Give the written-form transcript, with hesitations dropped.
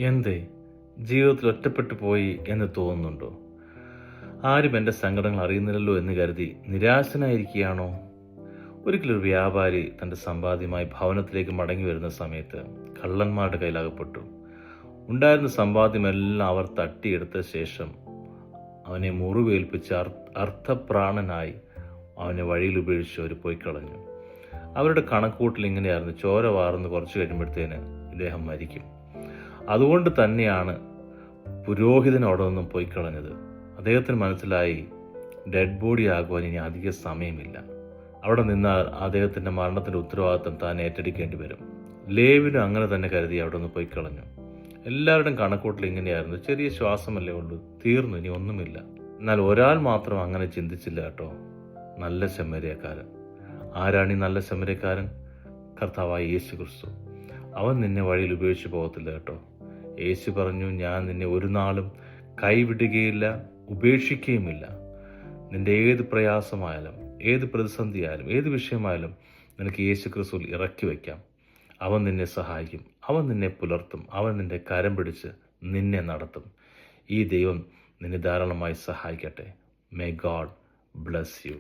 എന്തേ ജീവിതത്തിൽ ഒറ്റപ്പെട്ടു പോയി എന്ന് തോന്നുന്നുണ്ടോ? ആരും എൻ്റെ സങ്കടങ്ങൾ അറിയുന്നില്ലല്ലോ എന്ന് കരുതി നിരാശനായിരിക്കുകയാണോ? ഒരിക്കലൊരു വ്യാപാരി തൻ്റെ സമ്പാദ്യമായി ഭവനത്തിലേക്ക് മടങ്ങി വരുന്ന സമയത്ത് കള്ളന്മാരുടെ കയ്യിലകപ്പെട്ടു. ഉണ്ടായിരുന്ന സമ്പാദ്യമെല്ലാം അവർ തട്ടിയെടുത്ത ശേഷം അവനെ മുറിവേൽപ്പിച്ച് അർത്ഥപ്രാണനായി അവനെ വഴിയിൽ ഉപേക്ഷിച്ച് അവർ പോയി കളഞ്ഞു. അവരുടെ കണക്കൂട്ടിൽ ഇങ്ങനെയായിരുന്നു: ചോര വാർന്ന് കുറച്ച് കഴിയുമ്പോഴത്തേന് ഇദ്ദേഹം മരിക്കും. അതുകൊണ്ട് തന്നെയാണ് പുരോഹിതൻ അവിടെ നിന്നും പോയി കളഞ്ഞത്. അദ്ദേഹത്തിന് മനസ്സിലായി, ഡെഡ് ബോഡി ആകുവാൻ ഇനി അധിക സമയമില്ല. അവിടെ നിന്നാൽ അദ്ദേഹത്തിൻ്റെ മരണത്തിൻ്റെ ഉത്തരവാദിത്വം താൻ ഏറ്റെടുക്കേണ്ടി വരും. ലേവിനും അങ്ങനെ തന്നെ കരുതി അവിടെ നിന്ന് പോയി കളഞ്ഞു. എല്ലാവരുടെയും കണക്കൂട്ടിൽ ഇങ്ങനെയായിരുന്നു: ചെറിയ ശ്വാസമല്ലേ ഉള്ളൂ, തീർന്നു, ഇനി ഒന്നുമില്ല. എന്നാൽ ഒരാൾ മാത്രം അങ്ങനെ ചിന്തിച്ചില്ല കേട്ടോ, നല്ല ശമരിയക്കാരൻ. ആരാണ് ഈ നല്ല ശമരിയക്കാരൻ? കർത്താവായ യേശു ക്രിസ്തു. അവൻ നിന്നെ വഴിയിൽ ഉപേക്ഷിച്ച് പോകത്തില്ല കേട്ടോ. യേശു പറഞ്ഞു, ഞാൻ നിന്നെ ഒരു നാളും കൈവിടുകയില്ല, ഉപേക്ഷിക്കുകയുമില്ല. നിന്റെ ഏത് പ്രയാസമായാലും, ഏത് പ്രതിസന്ധിയായാലും, ഏത് വിഷയമായാലും നിനക്ക് യേശു ക്രിസ്തുവിൽ ഇറക്കി വയ്ക്കാം. അവൻ നിന്നെ സഹായിക്കും, അവൻ നിന്നെ പുലർത്തും, അവൻ നിന്റെ കരം പിടിച്ച് നിന്നെ നടത്തും. ഈ ദൈവം നിന്നെ ധാരാളമായി സഹായിക്കട്ടെ. May God bless you.